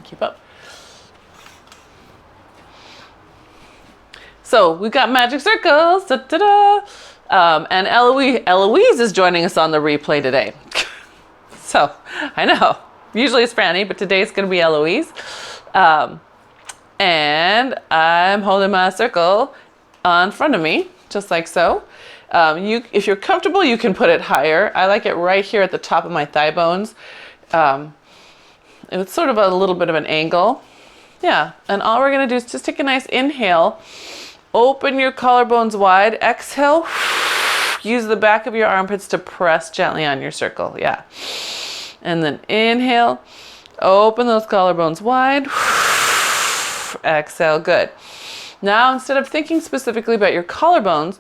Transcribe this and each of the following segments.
keep up. So we've got magic circles, da, da, da. And Eloise is joining us on the replay today. So I know, usually it's Franny, but today it's going to be Eloise. And I'm holding my circle in front of me, just like so. If you're comfortable, you can put it higher. I like it right here at the top of my thigh bones. It's sort of a little bit of an angle. Yeah, and all we're going to do is just take a nice inhale. Open your collarbones wide. Exhale. Use the back of your armpits to press gently on your circle. Yeah. And then inhale. Open those collarbones wide. Exhale. Good. Now, instead of thinking specifically about your collarbones,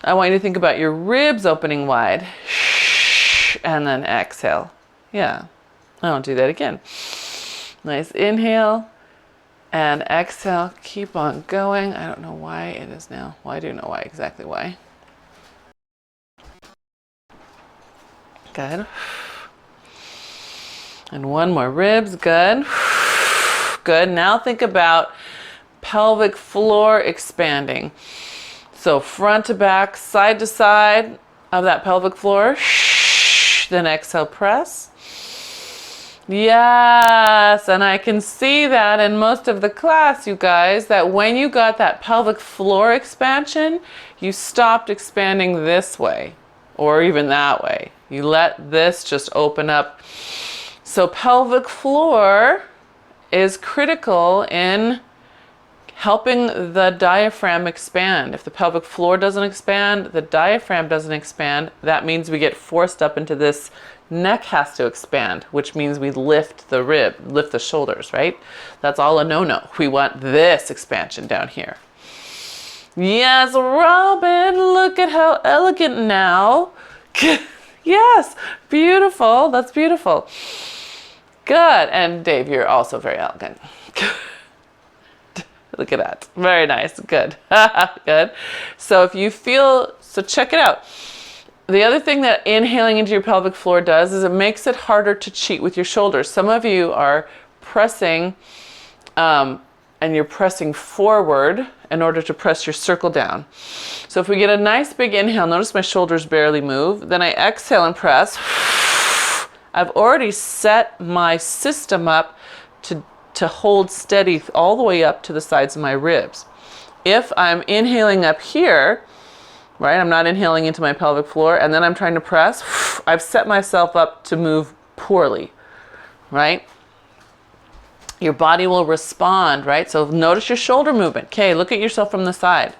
I want you to think about your ribs opening wide. And then exhale. Yeah. I won't do that again. Nice inhale. And exhale, keep on going. I don't know why it is now. Well, I do know why, exactly why. Good. And one more, ribs, good. Good, now think about pelvic floor expanding. So front to back, side to side of that pelvic floor. Then exhale, press. Yes, and I can see that in most of the class, you guys, that when you got that pelvic floor expansion, you stopped expanding this way or even that way. You let this just open up. So pelvic floor is critical in helping the diaphragm expand. If the pelvic floor doesn't expand, the diaphragm doesn't expand, that means we get forced up into this. Neck has to expand, which means we lift the rib, lift the shoulders, right? That's all a no-no. We want this expansion down here. Yes, Robin, look at how elegant now. Yes, beautiful. That's beautiful. Good. And Dave, you're also very elegant. Look at that. Very nice. Good. Good. So if you feel, so check it out. The other thing that inhaling into your pelvic floor does is it makes it harder to cheat with your shoulders. Some of you are pressing, and you're pressing forward in order to press your circle down. So if we get a nice big inhale, notice my shoulders barely move. Then I exhale and press. I've already set my system up to hold steady all the way up to the sides of my ribs. If I'm inhaling up here, right, I'm not inhaling into my pelvic floor, and then I'm trying to press, I've set myself up to move poorly, right? Your body will respond, right? So notice your shoulder movement. Okay, look at yourself from the side.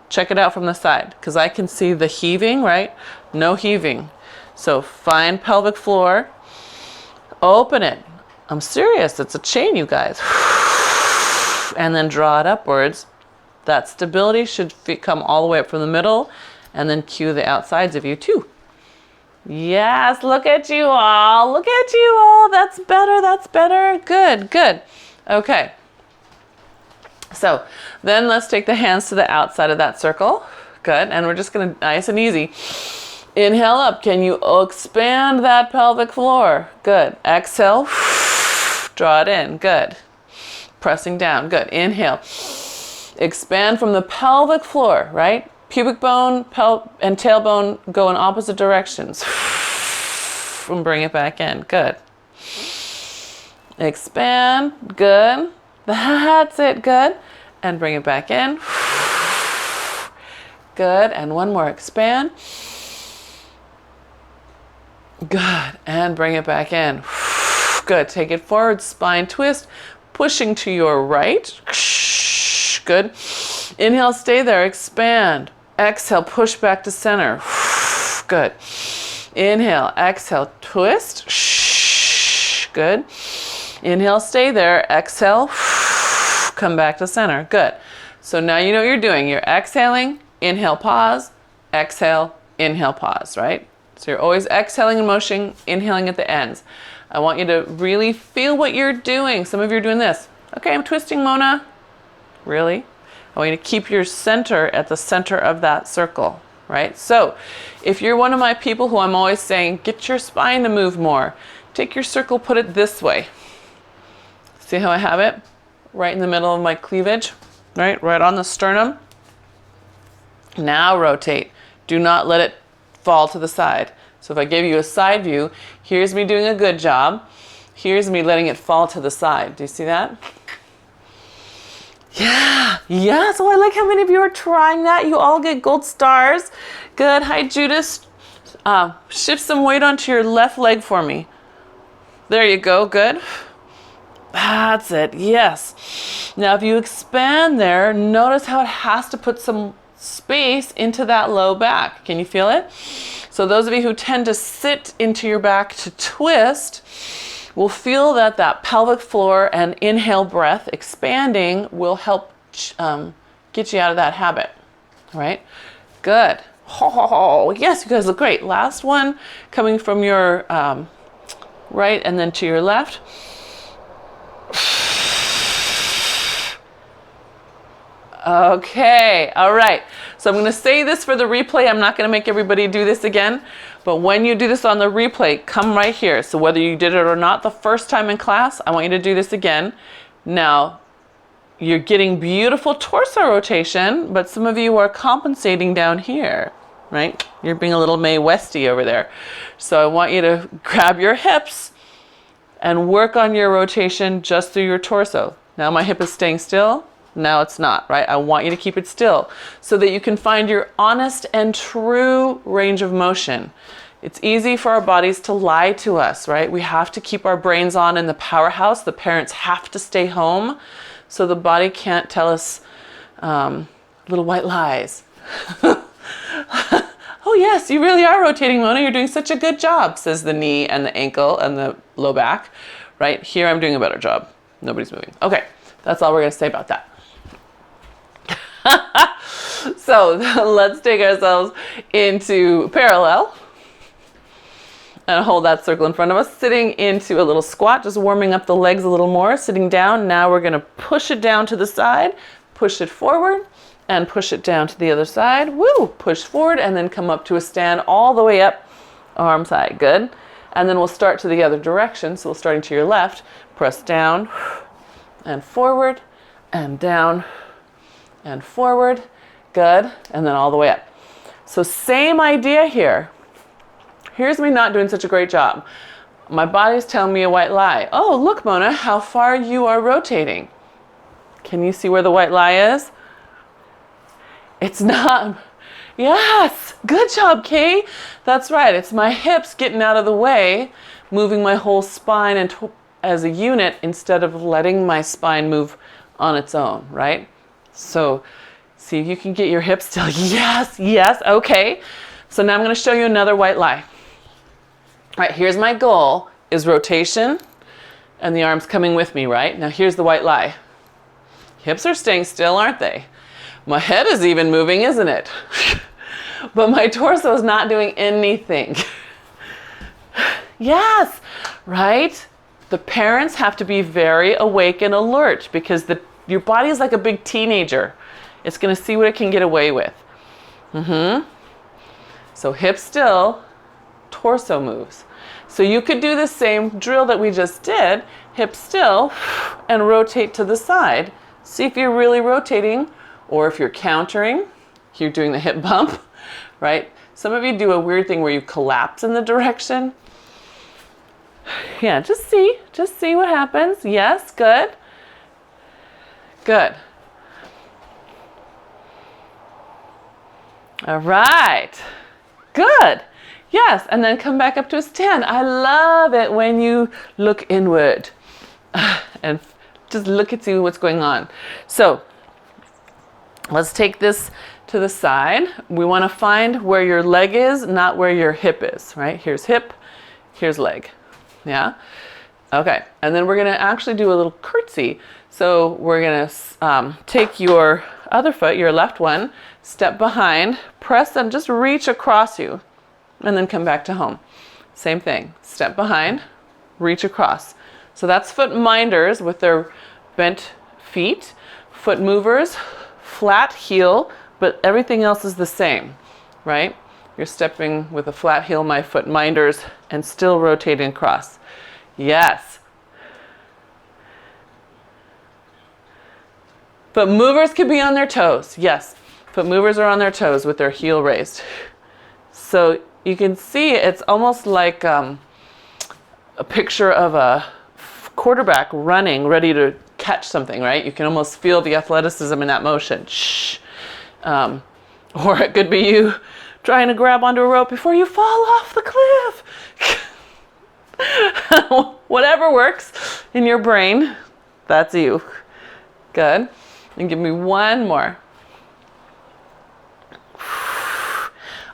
Check it out from the side, because I can see the heaving, right? No heaving. So find pelvic floor, open it. I'm serious, it's a chain, you guys. And then draw it upwards. That stability should come all the way up from the middle, and then cue the outsides of you too. Yes, look at you all. Look at you all. That's better. That's better. Good, good. Okay. So then let's take the hands to the outside of that circle. Good. And we're just going to, nice and easy. Inhale up. Can you expand that pelvic floor? Good. Exhale. Draw it in. Good. Pressing down. Good. Inhale. Expand from the pelvic floor, right? Pubic bone and tailbone go in opposite directions. And bring it back in. Good. Expand. Good. That's it. Good. And bring it back in. Good. And one more. Expand. Good. And bring it back in. Good. Take it forward. Spine twist. Pushing to your right. Good. Inhale, stay there, expand. Exhale, push back to center. Good. Inhale, exhale, twist. Good. Inhale, stay there. Exhale, come back to center. Good. So now you know what you're doing. You're exhaling, inhale, pause, exhale, inhale, pause, right? So you're always exhaling in motion, inhaling at the ends. I want you to really feel what you're doing. Some of you are doing this. Okay, I'm twisting, Mona. Really? I want you to keep your center at the center of that circle, right? So if you're one of my people who I'm always saying, get your spine to move more, take your circle, put it this way. See how I have it? Right in the middle of my cleavage, right on the sternum. Now rotate. Do not let it fall to the side. So if I give you a side view, here's me doing a good job. Here's me letting it fall to the side. Do you see that? Yeah, yes. Oh, I like how many of you are trying that. You all get gold stars. Good. Hi, Judith. Shift some weight onto your left leg for me. There you go. Good. That's it. Yes. Now, if you expand there, notice how it has to put some space into that low back. Can you feel it? So those of you who tend to sit into your back to twist will feel that that pelvic floor and inhale breath expanding will help get you out of that habit. All right? Good. Oh, yes, you guys look great. Last one coming from your right and then to your left. Okay, all right. So I'm going to say this for the replay. I'm not going to make everybody do this again. But when you do this on the replay, come right here. So whether you did it or not the first time in class, I want you to do this again. Now, you're getting beautiful torso rotation, but some of you are compensating down here, right? You're being a little Mae Westy over there. So I want you to grab your hips and work on your rotation just through your torso. Now my hip is staying still. Now it's not, right? I want you to keep it still so that you can find your honest and true range of motion. It's easy for our bodies to lie to us, right? We have to keep our brains on in the powerhouse. The parents have to stay home so the body can't tell us little white lies. Oh yes, you really are rotating, Mona. You're doing such a good job, says the knee and the ankle and the low back, right? Here I'm doing a better job. Nobody's moving. Okay, that's all we're going to say about that. So let's take ourselves into parallel and hold that circle in front of us, sitting into a little squat, just warming up the legs a little more, sitting down. Now we're going to push it down to the side, push it forward, and push it down to the other side. Woo! Push forward and then come up to a stand all the way up, arms high. Good. And then we'll start to the other direction. So we'll starting to your left, press down and forward and down and forward. Good. And then all the way up. So same idea here. Here's me not doing such a great job. My body's telling me a white lie. Oh, look, Mona, how far you are rotating. Can you see where the white lie is? It's not. Yes. Good job, Kay. That's right. It's my hips getting out of the way, moving my whole spine and as a unit instead of letting my spine move on its own, right? So see if you can get your hips still. Yes, yes, okay. So now I'm going to show you another white lie. All right, here's my goal, is rotation, and the arms coming with me, right? Now here's the white lie. Hips are staying still, aren't they? My head is even moving, isn't it? But my torso is not doing anything. Yes, right? The parents have to be very awake and alert because your body is like a big teenager. It's going to see what it can get away with. So hips still, torso moves. So you could do the same drill that we just did, hips still, and rotate to the side. See if you're really rotating, or if you're countering, you're doing the hip bump, right? Some of you do a weird thing where you collapse in the direction. Yeah, just see what happens. Yes, good. Good. All right. Good. Yes, and then come back up to a stand. I love it when you look inward and just look and see what's going on. So let's take this to the side. We want to find where your leg is, not where your hip is, right? Here's hip, here's leg. Yeah? Okay, and then we're going to actually do a little curtsy. So we're going to take your other foot, your left one, step behind, press and just reach across you, and then come back to home. Same thing, step behind, reach across. So that's foot minders with their bent feet, foot movers, flat heel, but everything else is the same, right? You're stepping with a flat heel, my foot minders, and still rotating across. Yes. Foot movers could be on their toes. Yes, foot movers are on their toes with their heel raised. So you can see it's almost like a picture of a quarterback running, ready to catch something, right? You can almost feel the athleticism in that motion. Shh. Or it could be you trying to grab onto a rope before you fall off the cliff. Whatever works in your brain, that's you. Good. And give me one more.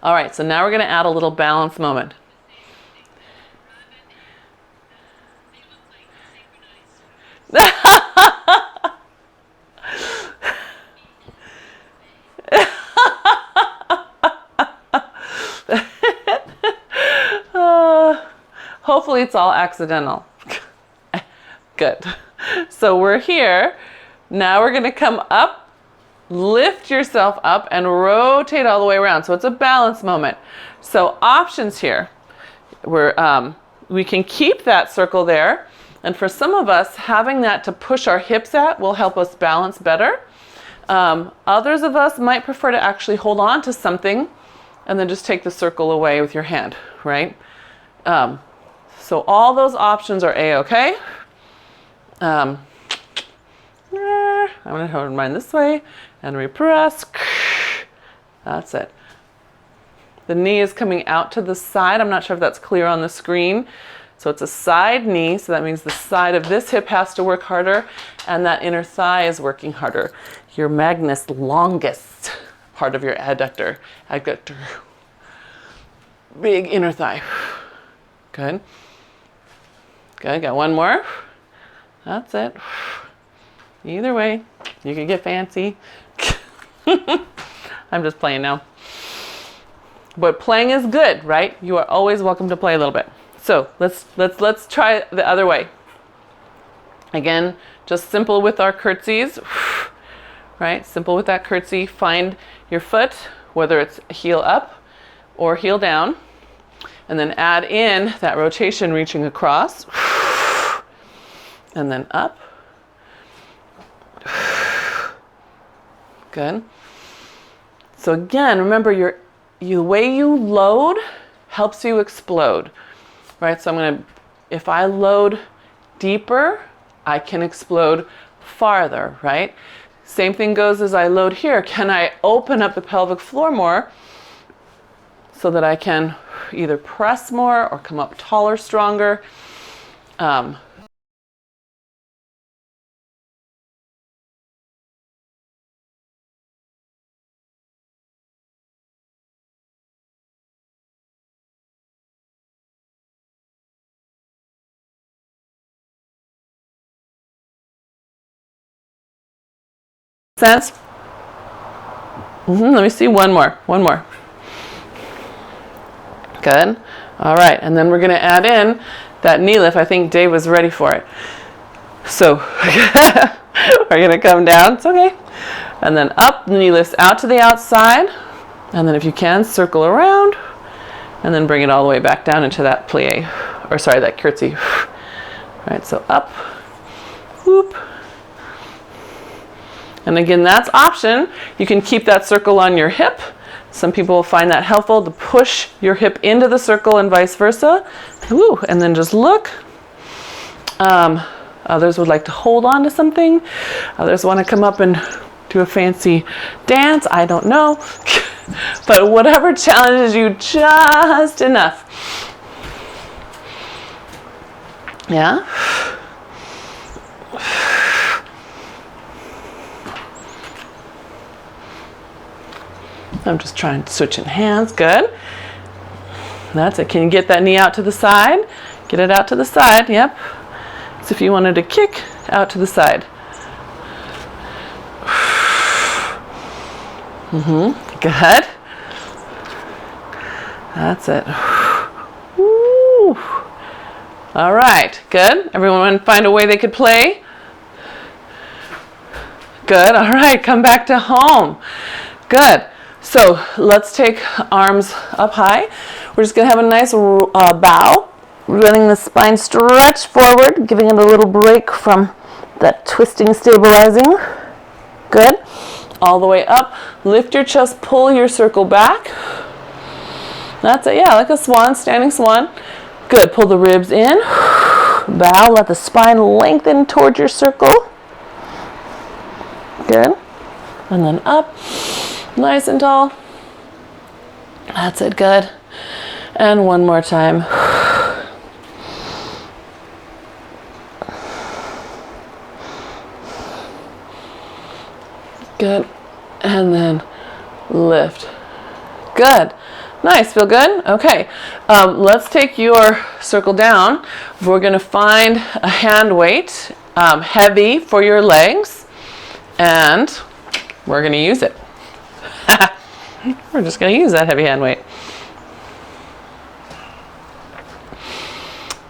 All right, so now we're going to add a little balance moment. Hopefully it's all accidental. Good. So we're here. Now we're going to come up, lift yourself up, and rotate all the way around. So it's a balance moment. So options here. We can keep that circle there. And for some of us, having that to push our hips at will help us balance better. Others of us might prefer to actually hold on to something and then just take the circle away with your hand, right? So all those options are A-okay. I'm going to hold mine this way and repress. That's it. The knee is coming out to the side. I'm not sure if that's clear on the screen. So it's a side knee, so that means the side of this hip has to work harder, and that inner thigh is working harder. Your magnus longest part of your adductor. Big inner thigh. Good. Good, got one more. That's it. Either way, you can get fancy. I'm just playing now. But playing is good, right? You are always welcome to play a little bit. So let's try the other way. Again, just simple with our curtsies, right? Simple with that curtsy. Find your foot, whether it's heel up or heel down, and then add in that rotation reaching across, and then up. Good. So again, remember the way you load helps you explode, right? So if I load deeper, I can explode farther, right? Same thing goes as I load here. Can I open up the pelvic floor more so that I can either press more or come up taller, stronger? Sense? Let me see one more. Good. All right, and then we're going to add in that knee lift. I think Dave was ready for it. So we're going to come down. It's okay. And then up, knee lifts out to the outside. And then if you can, circle around. And then bring it all the way back down into that plie. That curtsy. All right, so up. Whoop. And again, that's option. You can keep that circle on your hip. Some people will find that helpful to push your hip into the circle and vice versa. Woo, and then just look. Others would like to hold on to something. Others want to come up and do a fancy dance. I don't know. But whatever challenges you just enough. Yeah? I'm just trying to switch in hands. Good. That's it. Can you get that knee out to the side? Get it out to the side. Yep. So if you wanted to kick out to the side. Good. That's it. Woo. All right. Good. Everyone want to find a way they could play? Good. All right. Come back to home. Good. So let's take arms up high. We're just going to have a nice bow, letting the spine stretch forward, giving it a little break from that twisting, stabilizing. Good. All the way up. Lift your chest, pull your circle back. That's it. Yeah, like a swan, standing swan. Good. Pull the ribs in. Bow. Let the spine lengthen toward your circle. Good. And then up. Nice and tall. That's it. Good. And one more time. Good. And then lift. Good. Nice. Feel good? Okay. Let's take your circle down. We're going to find a hand weight, heavy for your legs, and we're going to use it. We're just going to use that heavy hand weight.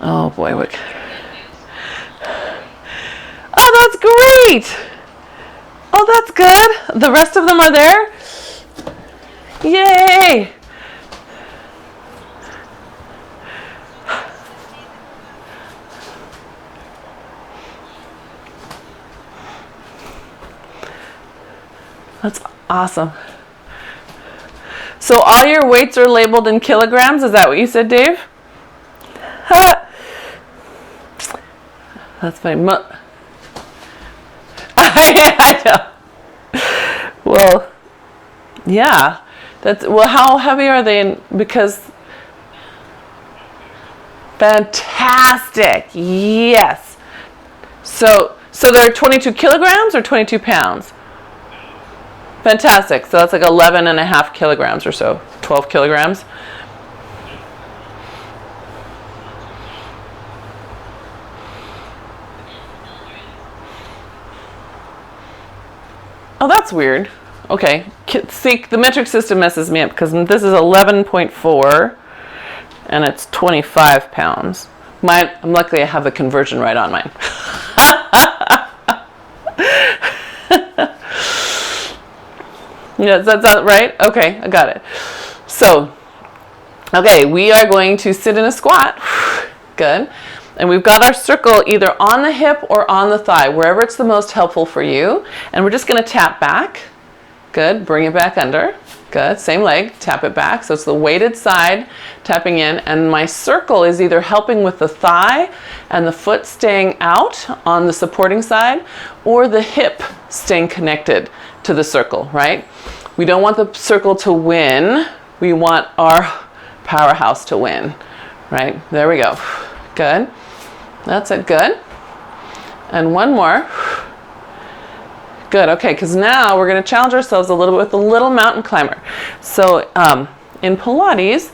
Oh boy. Oh, that's great. Oh, that's good. The rest of them are there. Yay. That's awesome. So all your weights are labeled in kilograms. Is that what you said, Dave? That's funny. I know. Well, yeah. Well, how heavy are they? Because fantastic. Yes. So they're 22 kilograms or 22 pounds? Fantastic. So that's like 11.5 kilograms or so. 12 kilograms. Oh, that's weird. Okay. See, the metric system messes me up because this is 11.4 and it's 25 pounds. I'm lucky I have the conversion right on mine. Yeah, that's right? Okay, I got it. So, okay, we are going to sit in a squat. Good. And we've got our circle either on the hip or on the thigh, wherever it's the most helpful for you. And we're just going to tap back. Good. Bring it back under. Good. Same leg. Tap it back. So it's the weighted side tapping in. And my circle is either helping with the thigh and the foot staying out on the supporting side, or the hip staying connected to the circle, right? We don't want the circle to win. We want our powerhouse to win, right? There we go. Good. That's it. Good. And one more. Good. Okay, because now we're going to challenge ourselves a little bit with the little mountain climber. So in Pilates,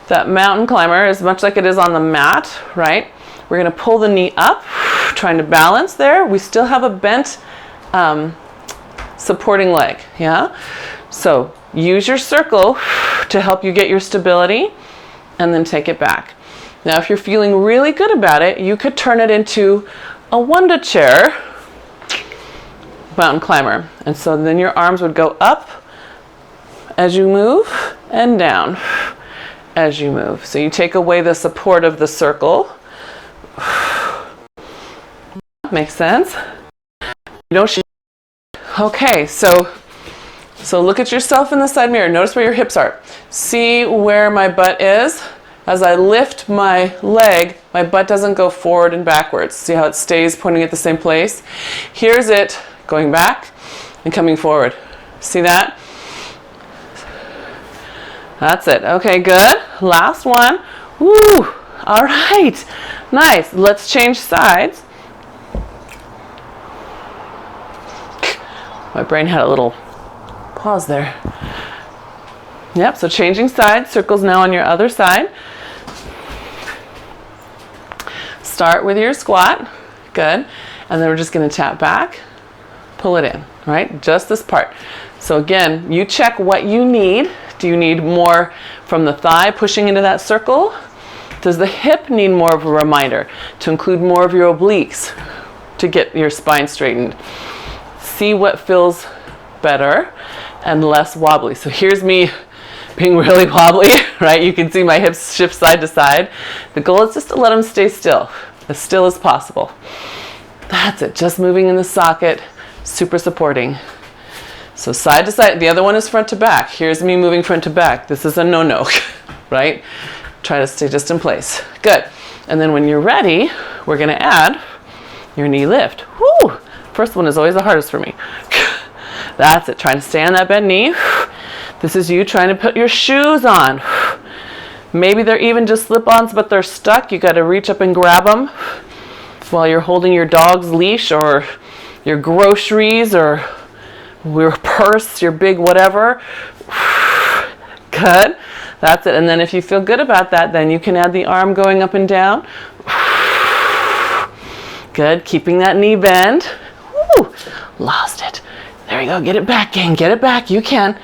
that mountain climber is much like it is on the mat, right? We're going to pull the knee up, trying to balance there. We still have a bent supporting leg, yeah? So use your circle to help you get your stability and then take it back. Now, if you're feeling really good about it, you could turn it into a Wanda chair mountain climber. And so then your arms would go up as you move and down as you move. So you take away the support of the circle. Makes sense? Okay, so look at yourself in the side mirror. Notice where your hips are. See where my butt is? As I lift my leg, my butt doesn't go forward and backwards. See how it stays pointing at the same place? Here's it going back and coming forward. See that? That's it. Okay, good. Last one. Woo! All right. Nice. Let's change sides. My brain had a little pause there. Yep, so changing sides. Circles now on your other side. Start with your squat. Good. And then we're just going to tap back, pull it in, right? Just this part. So again, you check what you need. Do you need more from the thigh pushing into that circle? Does the hip need more of a reminder to include more of your obliques to get your spine straightened? See what feels better and less wobbly. So here's me being really wobbly, right? You can see my hips shift side to side. The goal is just to let them stay still as possible. That's it, just moving in the socket, super supporting. So side to side, the other one is front to back. Here's me moving front to back. This is a no-no, right? Try to stay just in place. Good. And then when you're ready, we're gonna add your knee lift. Woo! First one is always the hardest for me. That's it, trying to stay on that bent knee. This is you trying to put your shoes on. Maybe they're even just slip-ons, but they're stuck. You gotta reach up and grab them while you're holding your dog's leash or your groceries or your purse, your big whatever. Good. That's it. And then if you feel good about that, then you can add the arm going up and down. Good. Keeping that knee bend. Woo. Lost it. There you go. Get it back, gang. Get it back. You can.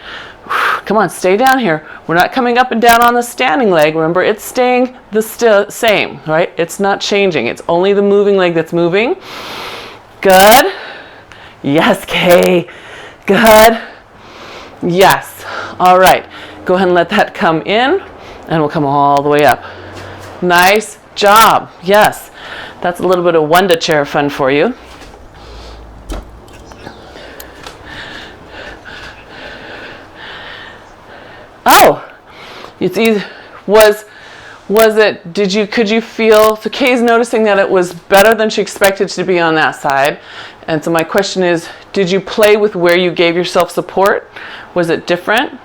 Come on, stay down here. We're not coming up and down on the standing leg. Remember, it's staying the same, right? It's not changing. It's only the moving leg that's moving. Good. Yes, Kay. Good. Yes. All right. Go ahead and let that come in, and we'll come all the way up. Nice job. Yes. That's a little bit of Wanda chair fun for you. Oh, it's easy. Could you feel, so Kay's noticing that it was better than she expected to be on that side. And so my question is, did you play with where you gave yourself support? Was it different?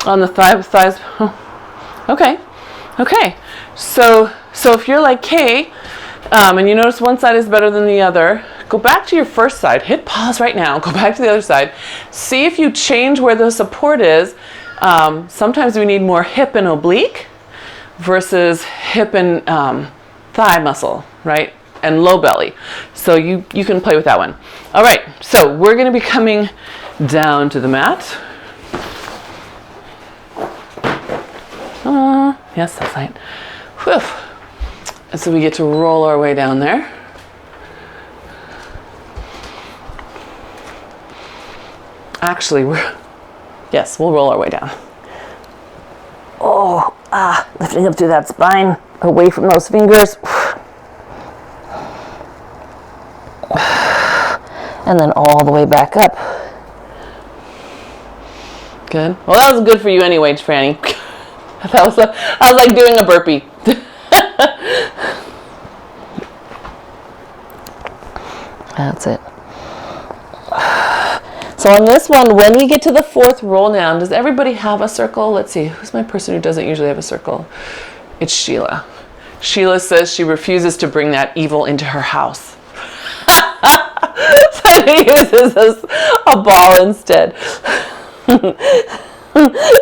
On the thighs? Oh. Okay. So if you're like Kay, and you notice one side is better than the other, go back to your first side. Hit pause right now. Go back to the other side. See if you change where the support is. Sometimes we need more hip and oblique versus hip and thigh muscle, right? And low belly. So you can play with that one. All right, so we're going to be coming down to the mat. Yes, that's right. Whew. And so we get to roll our way down there. Actually, we'll roll our way down. Lifting up through that spine, away from those fingers. And then all the way back up. Good. Well, that was good for you anyway, Franny. I was like doing a burpee. That's it. So on this one, when we get to the fourth roll down, does everybody have a circle? Let's see, who's my person who doesn't usually have a circle? It's Sheila. Sheila says she refuses to bring that evil into her house. So she uses a ball instead. But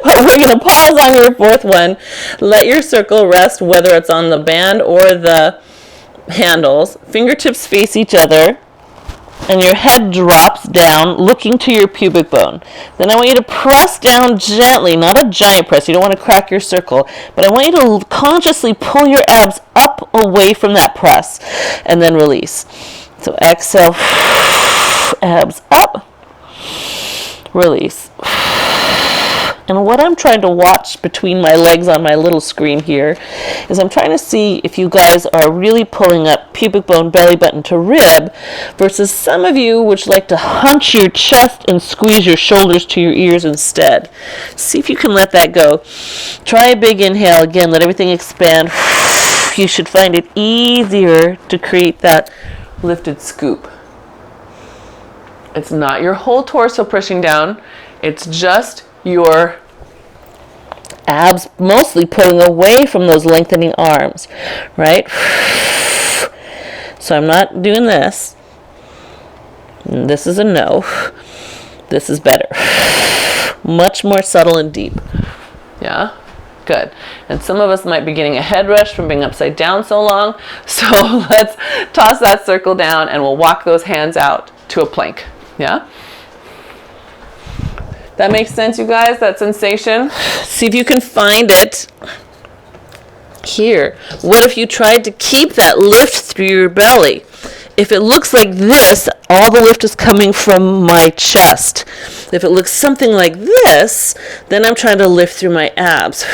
we're going to pause on your fourth one. Let your circle rest, whether it's on the band or the handles. Fingertips face each other. And your head drops down, looking to your pubic bone. Then I want you to press down gently, not a giant press. You don't want to crack your circle. But I want you to consciously pull your abs up away from that press. And then release. So exhale, abs up, release. And what I'm trying to watch between my legs on my little screen here is I'm trying to see if you guys are really pulling up pubic bone, belly button to rib versus some of you which like to hunch your chest and squeeze your shoulders to your ears instead. See if you can let that go. Try a big inhale. Again, let everything expand. You should find it easier to create that lifted scoop. It's not your whole torso pushing down. It's just your abs mostly pulling away from those lengthening arms, right? So I'm not doing this. This is a no. This is better. Much more subtle and deep. Yeah? Good. And some of us might be getting a head rush from being upside down so long. So let's toss that circle down and we'll walk those hands out to a plank. Yeah? That makes sense, you guys? That sensation? See if you can find it here. What if you tried to keep that lift through your belly? If it looks like this, all the lift is coming from my chest. If it looks something like this, then I'm trying to lift through my abs.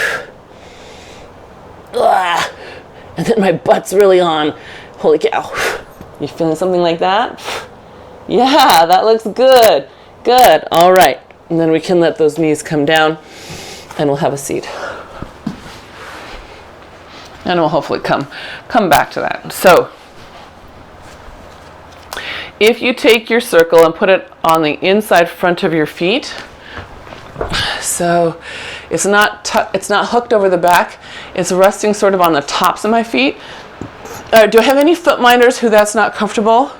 And then my butt's really on. Holy cow. You feeling something like that? Yeah, that looks good. Good. All right. And then we can let those knees come down and we'll have a seat. And we'll hopefully come back to that. So if you take your circle and put it on the inside front of your feet, so it's not hooked over the back, it's resting sort of on the tops of my feet. Do I have any foot minders who that's not comfortable?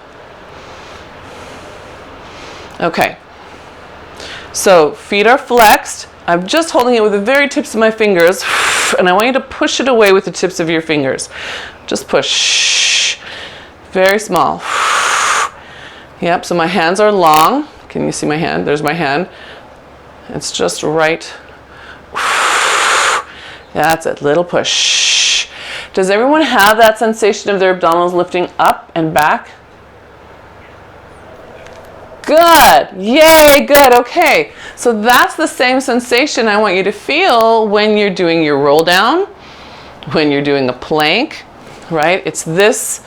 Okay. So feet are flexed. I'm just holding it with the very tips of my fingers, and I want you to push it away with the tips of your fingers. Just push. Very small. Yep, so my hands are long. Can you see my hand? There's my hand. It's just right. That's it, little push. Does everyone have that sensation of their abdominals lifting up and back? Good. Yay, good. Okay. So that's the same sensation I want you to feel when you're doing your roll down, when you're doing a plank, right? It's this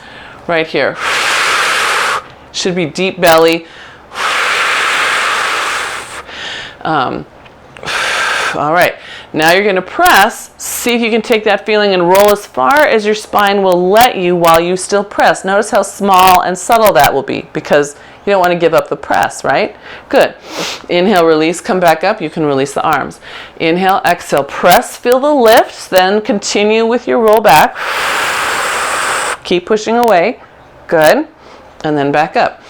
right here. Should be deep belly. All right. Now you're going to press. See if you can take that feeling and roll as far as your spine will let you while you still press. Notice how small and subtle that will be because you don't want to give up the press, right? Good. Inhale, release, come back up. You can release the arms. Inhale, exhale, press, feel the lift, then continue with your roll back. Keep pushing away. Good. And then back up.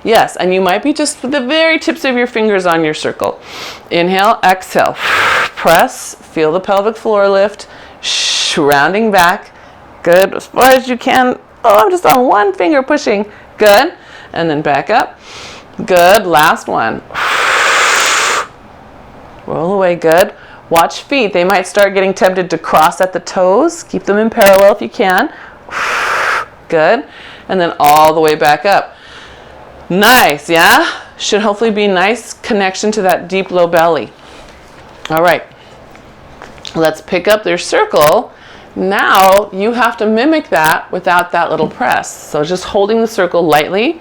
Yes, and you might be just with the very tips of your fingers on your circle. Inhale, exhale, press, feel the pelvic floor lift, rounding back. Good, as far as you can. Oh, I'm just on one finger pushing. Good, and then back up. Good, last one. Roll away, good. Watch feet, they might start getting tempted to cross at the toes. Keep them in parallel if you can. Good, and then all the way back up. Nice, yeah? Should hopefully be nice connection to that deep low belly. All right, let's pick up their circle. Now you have to mimic that without that little press. So just holding the circle lightly.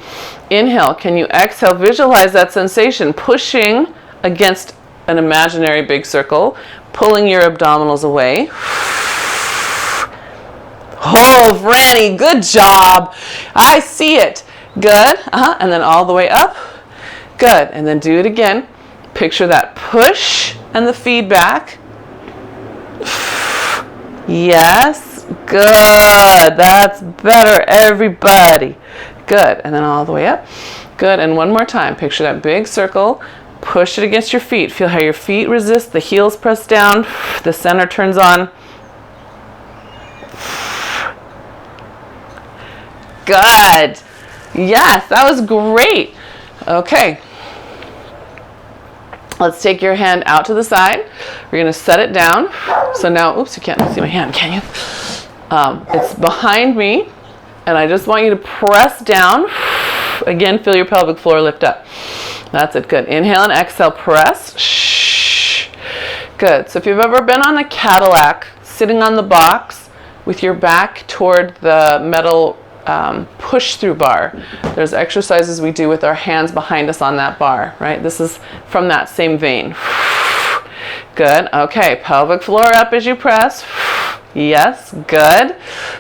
Inhale, can you exhale? Visualize that sensation, pushing against an imaginary big circle, pulling your abdominals away. Oh, Franny, good job. I see it. Good, and then all the way up. Good, and then do it again. Picture that push and the feedback. Yes, good, that's better, everybody. Good, and then all the way up. Good, and one more time. Picture that big circle. Push it against your feet. Feel how your feet resist, the heels press down, the center turns on. Good. Yes, that was great. Okay. Let's take your hand out to the side. We're going to set it down. So now, oops, you can't see my hand, can you? It's behind me, and I just want you to press down. Again, feel your pelvic floor lift up. That's it, good. Inhale and exhale, press. Shh. Good. So if you've ever been on a Cadillac, sitting on the box with your back toward the metal push-through bar. There's exercises we do with our hands behind us on that bar, right? This is from that same vein. Good. Okay, pelvic floor up as you press. Yes, good.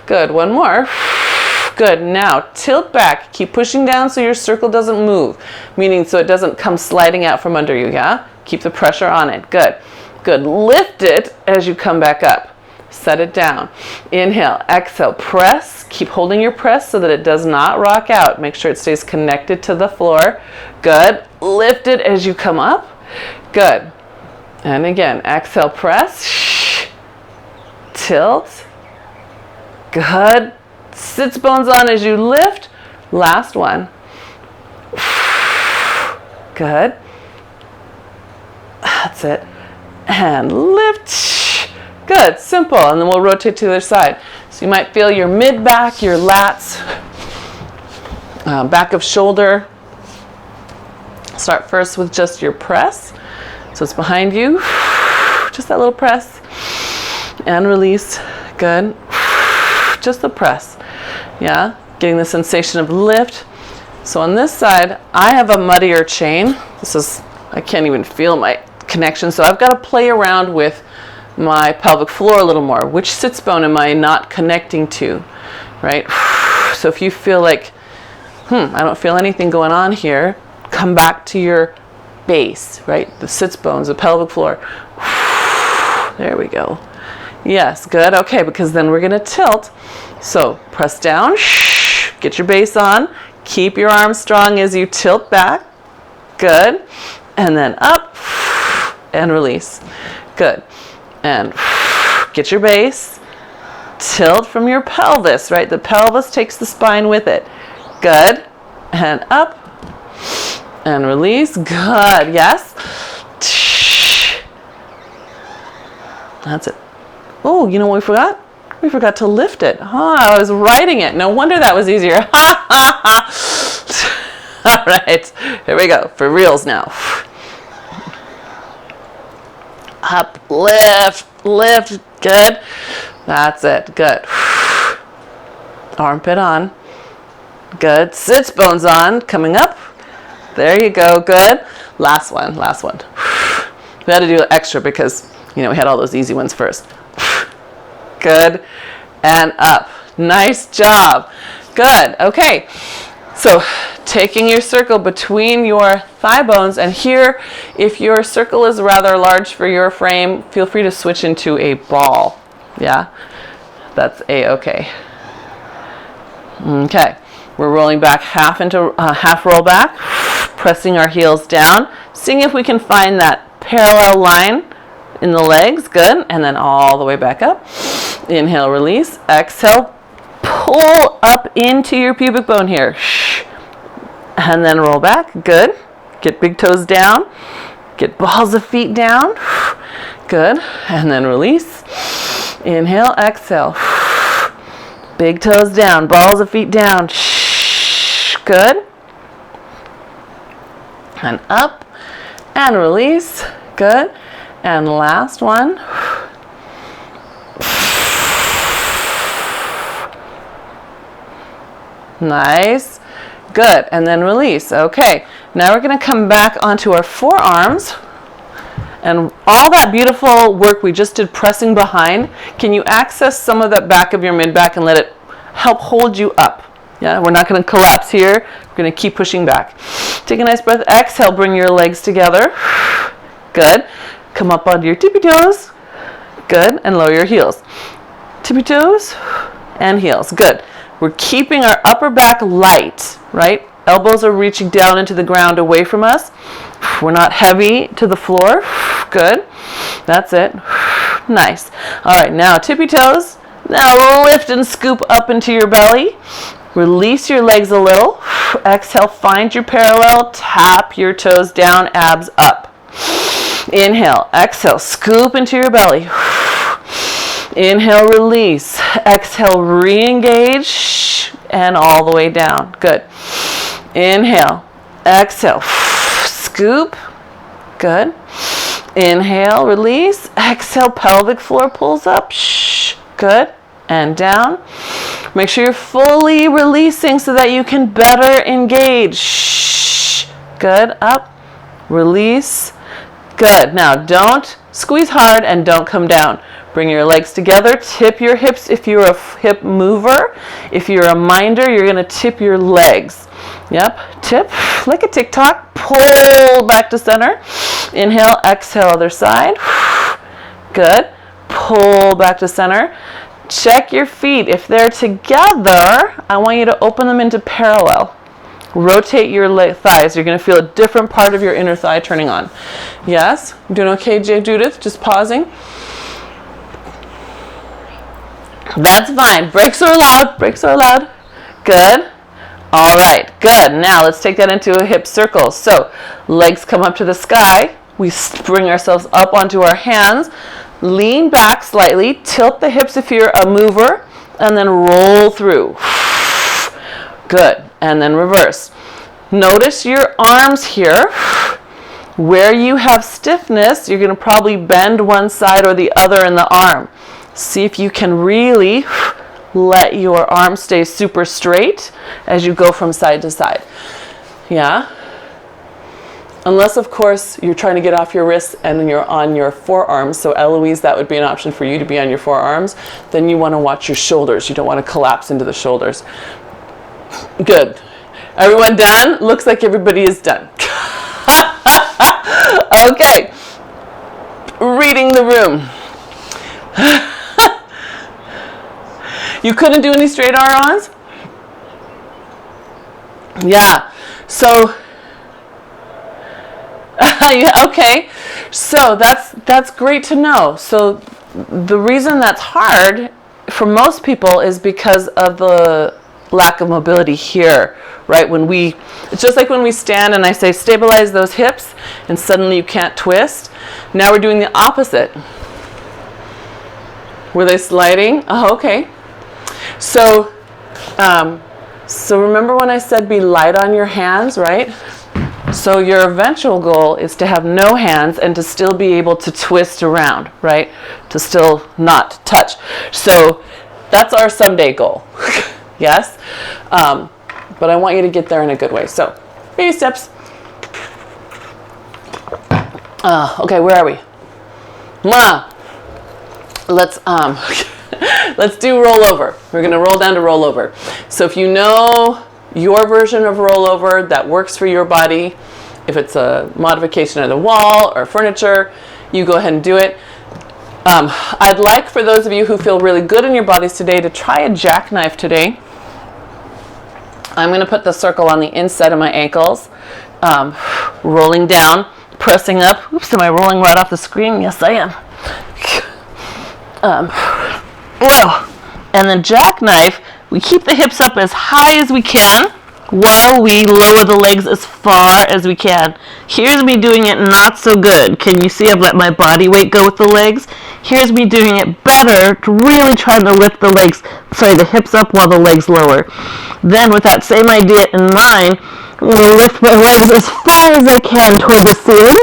Good, one more. Good, now tilt back. Keep pushing down so your circle doesn't move, meaning so it doesn't come sliding out from under you, yeah? Keep the pressure on it. Good. Good, lift it as you come back up. Set it down. Inhale, exhale, press. Keep holding your press so that it does not rock out. Make sure it stays connected to the floor. Good. Lift it as you come up. Good. And again, exhale, press. Tilt. Good. Sits bones on as you lift. Last one. Good. That's it. And lift. Good, simple, and then we'll rotate to the other side. So you might feel your mid-back, your lats, back of shoulder. Start first with just your press. So it's behind you, just that little press, and release, good. Just the press, yeah? Getting the sensation of lift, So on this side, I have a muddier chain. I can't even feel my connection, so I've got to play around with my pelvic floor a little more. Which sits bone am I not connecting to, right? So if you feel like, I don't feel anything going on here, come back to your base, right? The sits bones, the pelvic floor. There we go. Yes, good. Okay, because then we're going to tilt. So press down, get your base on, keep your arms strong as you tilt back. Good. And then up and release. Good. And get your base. Tilt from your pelvis, right? The pelvis takes the spine with it. Good. And up and release. Good. Yes. That's it. Oh, you know what we forgot? We forgot to lift it. I was writing it. No wonder that was easier. All right. Here we go. For reals now. Up, lift, lift. Good. That's it. Good. Armpit on. Good. Sits bones on. Coming up. There you go. Good. Last one. Last one. We had to do an extra because, we had all those easy ones first. Good. And up. Nice job. Good. Okay. So taking your circle between your thigh bones, and here, if your circle is rather large for your frame, feel free to switch into a ball. Yeah, that's a-okay. Okay, we're rolling back half roll back, pressing our heels down, seeing if we can find that parallel line in the legs. Good, and then all the way back up. Inhale, release. Exhale, pull up into your pubic bone here. And then roll back. Good. Get big toes down. Get balls of feet down. Good. And then release. Inhale, exhale. Big toes down. Balls of feet down. Good. And up. And release. Good. And last one. Nice. Good. And then release. Okay. Now we're going to come back onto our forearms. And all that beautiful work we just did pressing behind, can you access some of that back of your mid-back and let it help hold you up? Yeah, we're not going to collapse here. We're going to keep pushing back. Take a nice breath. Exhale. Bring your legs together. Good. Come up onto your tippy toes. Good. And lower your heels. Tippy toes and heels. Good. We're keeping our upper back light, right? Elbows are reaching down into the ground away from us. We're not heavy to the floor. Good. That's it. Nice. All right, now tippy toes. Now lift and scoop up into your belly. Release your legs a little. Exhale, find your parallel. Tap your toes down, abs up. Inhale, exhale, scoop into your belly. Inhale, release. Exhale, re-engage, and all the way down. Good. Inhale, exhale, scoop. Good. Inhale, release. Exhale, pelvic floor pulls up. Good. And down. Make sure you're fully releasing so that you can better engage. Good. Up. Release. Good. Now don't squeeze hard and don't come down. Bring your legs together. Tip your hips if you're a hip mover. If you're a minder, you're going to tip your legs. Yep. Tip like a tick-tock. Pull back to center. Inhale. Exhale, other side. Good. Pull back to center. Check your feet. If they're together, I want you to open them into parallel. Rotate your thighs. You're going to feel a different part of your inner thigh turning on. Yes? Doing okay, Judith? Just pausing. That's fine. Breaks are allowed. Breaks are allowed. Good. All right. Good. Now let's take that into a hip circle. So legs come up to the sky. We bring ourselves up onto our hands. Lean back slightly. Tilt the hips if you're a mover. And then roll through. Good. And then reverse. Notice your arms here. Where you have stiffness, you're going to probably bend one side or the other in the arm. See if you can really let your arms stay super straight as you go from side to side. Yeah? Unless, of course, you're trying to get off your wrists and you're on your forearms. So Eloise, that would be an option for you to be on your forearms. Then you want to watch your shoulders. You don't want to collapse into the shoulders. Good. Everyone done? Looks like everybody is done. Okay. Reading the room. You couldn't do any straight R-ons? Yeah. So, yeah, okay. So that's great to know. So the reason that's hard for most people is because of the lack of mobility here, right? It's just like when we stand and I say stabilize those hips and suddenly you can't twist. Now we're doing the opposite. Were they sliding? Oh, okay. So remember when I said be light on your hands, right? So your eventual goal is to have no hands and to still be able to twist around, right? To still not touch. So that's our someday goal. Yes? But I want you to get there in a good way. So, baby steps. Okay, where are we? Let's do rollover. We're going to roll down to rollover. So if you know your version of rollover that works for your body, if it's a modification of the wall or furniture, you go ahead and do it. I'd like for those of you who feel really good in your bodies today to try a jackknife today. I'm going to put the circle on the inside of my ankles, rolling down, pressing up. Oops, am I rolling right off the screen? Yes, I am. And then jackknife, we keep the hips up as high as we can while we lower the legs as far as we can. Here's me doing it not so good. Can you see I've let my body weight go with the legs? Here's me doing it better, really trying to lift the hips up while the legs lower. Then with that same idea in mind, I'm going to lift my legs as far as I can toward the ceiling.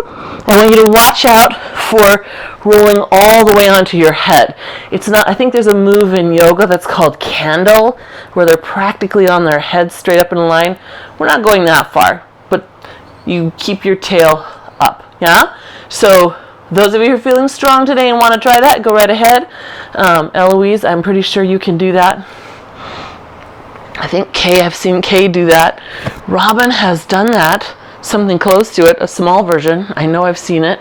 I want you to watch out for rolling all the way onto your head. I think there's a move in yoga that's called candle, where they're practically on their head straight up in a line. We're not going that far, but you keep your tail up, yeah? So those of you who are feeling strong today and want to try that, go right ahead. Eloise, I'm pretty sure you can do that. I think I've seen Kay do that. Robin has done that. Something close to it, a small version. I know I've seen it.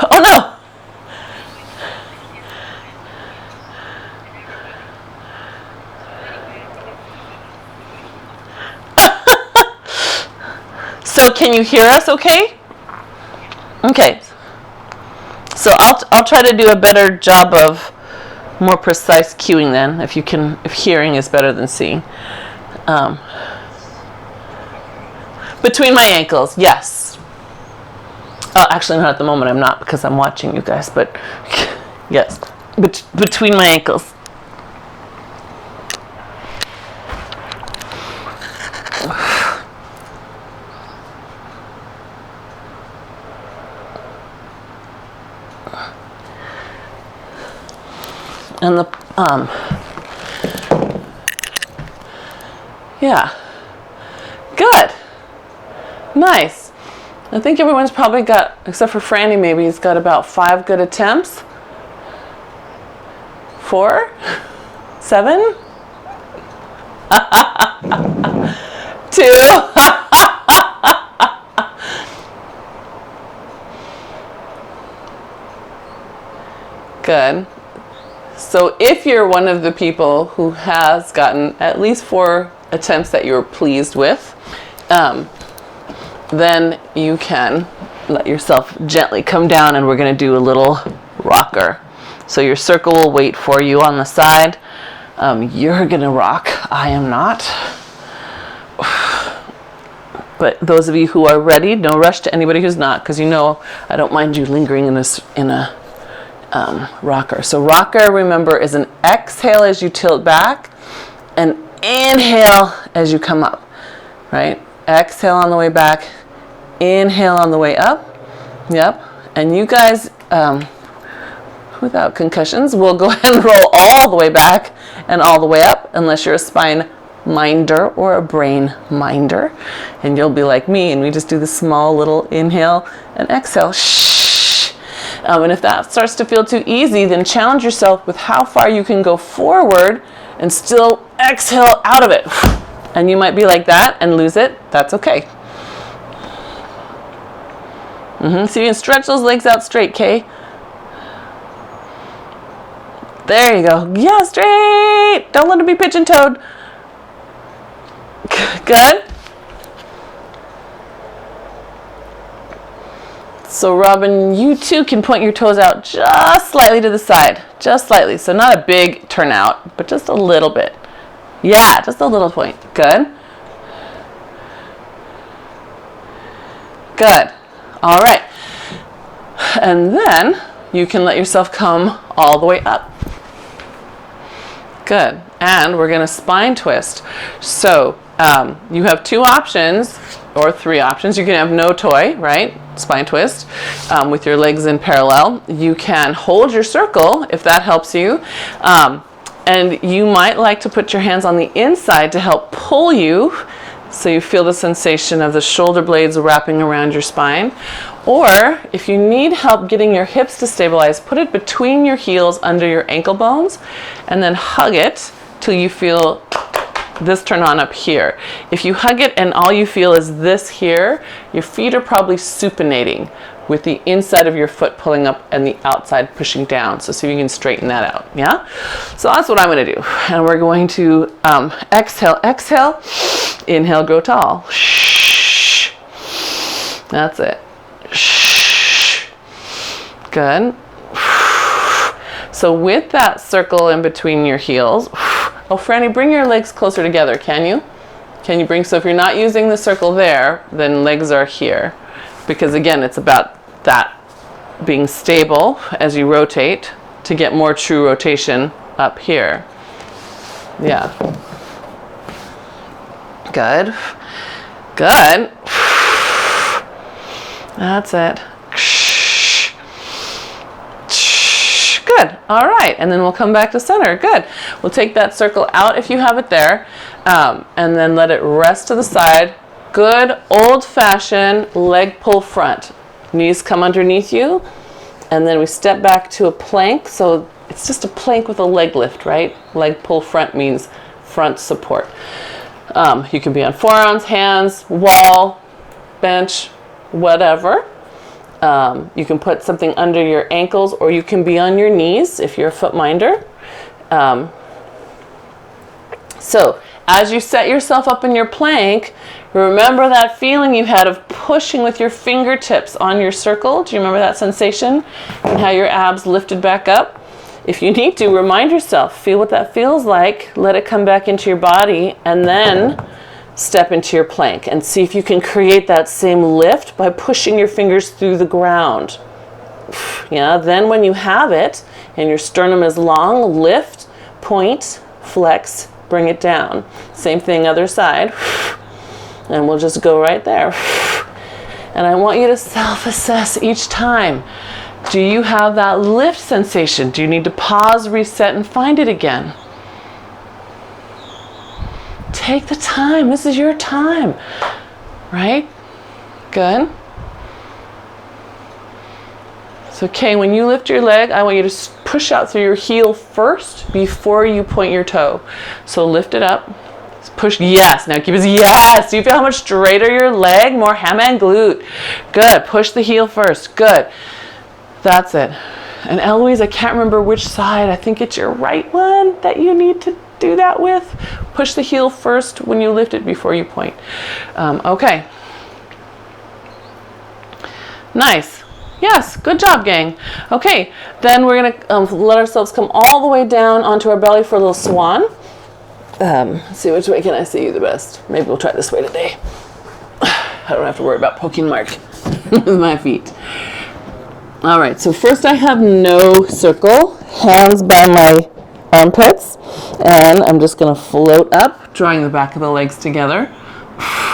Oh no! So can you hear us okay? Okay. So I'll try to do a better job of more precise cueing then, if hearing is better than seeing. Between my ankles, yes. Oh, actually not at the moment, I'm not, because I'm watching you guys, but yes, between my ankles. And yeah, good, nice. I think everyone's probably got, except for Franny maybe, he's got about 5 good attempts. 4? 7? 2? Good. So if you're one of the people who has gotten at least 4 attempts that you're pleased with, then you can let yourself gently come down, and we're going to do a little rocker. So your circle will wait for you on the side. You're going to rock. I am not. But those of you who are ready, no rush to anybody who's not, because you know I don't mind you lingering in a rocker. So rocker, remember, is an exhale as you tilt back, and inhale as you come up, right? Exhale on the way back, inhale on the way up, yep, And you guys, without concussions, will go ahead and roll all the way back and all the way up, unless you're a spine minder or a brain minder. And you'll be like me, and we just do the small little inhale and exhale. Shh. And if that starts to feel too easy, then challenge yourself with how far you can go forward and still exhale out of it. And you might be like that and lose it. That's okay. So you can stretch those legs out straight, Kay. There you go. Yeah, straight. Don't let it be pigeon-toed. Good. So Robin, you too can point your toes out just slightly to the side. Just slightly. So not a big turnout, but just a little bit. Yeah, just a little point. Good. Good. All right. And then you can let yourself come all the way up. Good. And we're going to spine twist. So you have two options or three options. You can have no toy, right? Spine twist with your legs in parallel. You can hold your circle if that helps you. And you might like to put your hands on the inside to help pull you, so you feel the sensation of the shoulder blades wrapping around your spine. Or if you need help getting your hips to stabilize, put it between your heels under your ankle bones and then hug it till you feel this turn on up here. If you hug it and all you feel is this here, your feet are probably supinating with the inside of your foot pulling up and the outside pushing down. So see if you can straighten that out, yeah? So that's what I'm gonna do. And we're going to exhale, exhale, inhale, grow tall. Shh. That's it. Shh. Good. So with that circle in between your heels, oh, Franny, bring your legs closer together, can you? Can you bring, so if you're not using the circle there, then legs are here. Because again, it's about that being stable as you rotate to get more true rotation up here. Yeah. Good. Good. That's it. Good. All right. And then we'll come back to center. Good. We'll take that circle out if you have it there, and then let it rest to the side. Good old-fashioned leg pull front. Knees come underneath you, and then we step back to a plank. So it's just a plank with a leg lift, right? Leg pull front means front support. You can be on forearms, hands, wall, bench, whatever. You can put something under your ankles, or you can be on your knees if you're a foot minder. So as you set yourself up in your plank, remember that feeling you had of pushing with your fingertips on your circle. Do you remember that sensation? And how your abs lifted back up? If you need to, remind yourself, feel what that feels like, let it come back into your body, and then step into your plank and see if you can create that same lift by pushing your fingers through the ground. Yeah, then when you have it and your sternum is long, lift, point, flex, bring it down. Same thing, other side. And we'll just go right there. And I want you to self-assess each time. Do you have that lift sensation? Do you need to pause, reset, and find it again? Take the time. This is your time, right? Good. So, okay, when you lift your leg, I want you to push out through your heel first before you point your toe. So lift it up. Push, yes. Now keep it, yes. Do you feel how much straighter your leg? More hammer and glute. Good. Push the heel first. Good. That's it. And Eloise, I can't remember which side. I think it's your right one that you need to do that with. Push the heel first when you lift it before you point. Okay. Nice. Yes, good job, gang. Okay, then we're gonna let ourselves come all the way down onto our belly for a little swan. Let's see, which way can I see you the best? Maybe we'll try this way today. I don't have to worry about poking Mark with my feet. All right, so first I have no circle, hands by my armpits, and I'm just gonna float up, drawing the back of the legs together.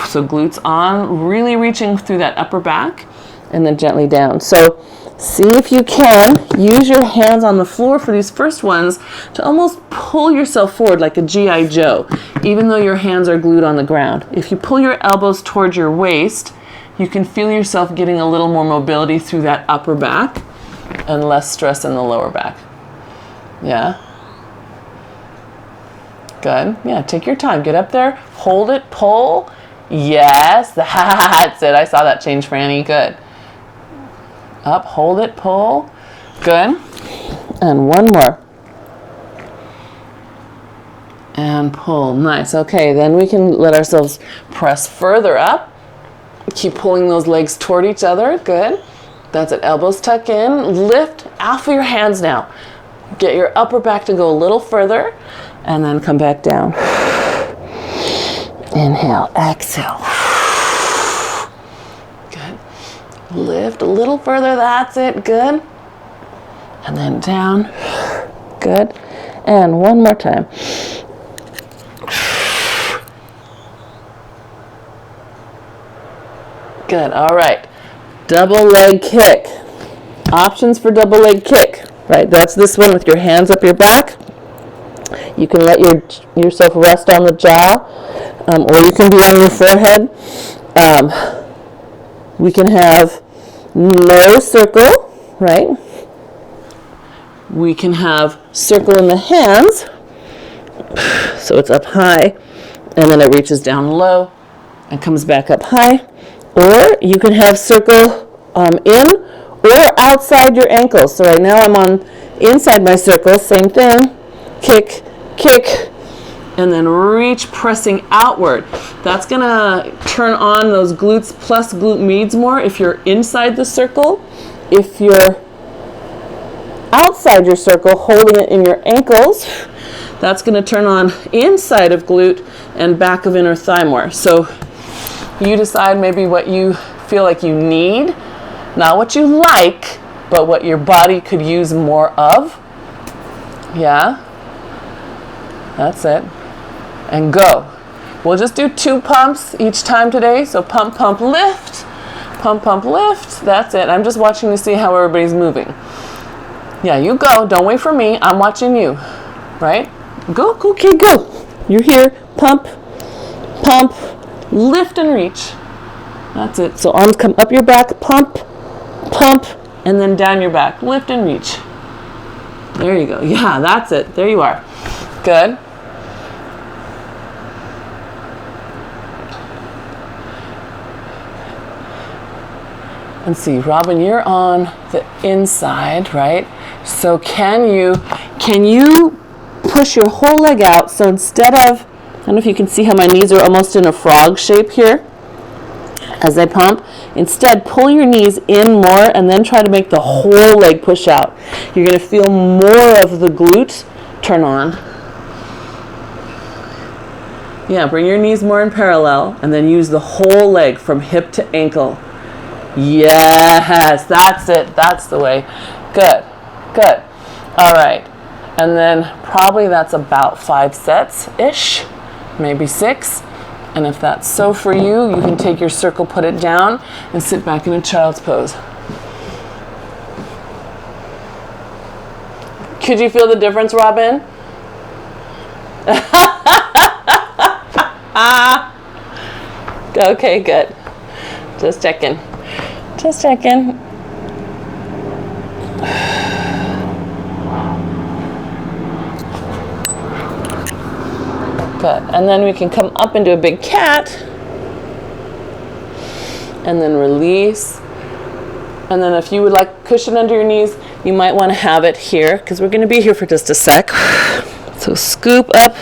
So glutes on, really reaching through that upper back, and then gently down. So See if you can use your hands on the floor for these first ones to almost pull yourself forward like a G.I. Joe, even though your hands are glued on the ground. If you pull your elbows towards your waist, you can feel yourself getting a little more mobility through that upper back and less stress in the lower back. Yeah? Good. Yeah, take your time. Get up there, hold it, pull. Yes, that's it. I saw that change, Franny. Good. Up, hold it, pull. Good. And one more. And pull. Nice. Okay, then we can let ourselves press further up. Keep pulling those legs toward each other. Good. That's it. Elbows tuck in. Lift off of your hands now. Get your upper back to go a little further. And then come back down. Inhale. Exhale. Good. Lift a little further. That's it. Good. And then down. Good. And one more time. Good. All right. Double leg kick. Options for double leg kick. Right. That's this one with your hands up your back. You can let yourself rest on the jaw, or you can be on your forehead. We can have no circle, right? We can have circle in the hands, so it's up high, and then it reaches down low and comes back up high. Or you can have circle in or outside your ankles. So right now I'm on inside my circle, same thing. Kick, kick, and then reach, pressing outward. That's gonna turn on those glutes plus glute medius more if you're inside the circle. If you're outside your circle, holding it in your ankles, that's gonna turn on inside of glute and back of inner thigh more. So you decide maybe what you feel like you need, not what you like, but what your body could use more of. Yeah. That's it. And go. We'll just do 2 pumps each time today. So pump, pump, lift. Pump, pump, lift. That's it. I'm just watching to see how everybody's moving. Yeah, you go. Don't wait for me. I'm watching you. Right? Go, okay, go. You're here. Pump, pump, lift and reach. That's it. So arms come up your back. Pump, pump, and then down your back. Lift and reach. There you go. Yeah, that's it. There you are. Good. And see, Robin, you're on the inside, right? So can you push your whole leg out? So instead of, I don't know if you can see how my knees are almost in a frog shape here as I pump. Instead, pull your knees in more and then try to make the whole leg push out. You're going to feel more of the glute turn on. Yeah, bring your knees more in parallel and then use the whole leg from hip to ankle. Yes, that's it. That's the way. Good, good. All right. And then probably that's about 5 sets-ish, maybe 6. And if that's so for you, you can take your circle, put it down, and sit back in a child's pose. Could you feel the difference, Robin? Okay, good. Just checking. Just checking. Good. And then we can come up into a big cat. And then release. And then if you would like cushion under your knees, you might want to have it here because we're going to be here for just a sec. So scoop up.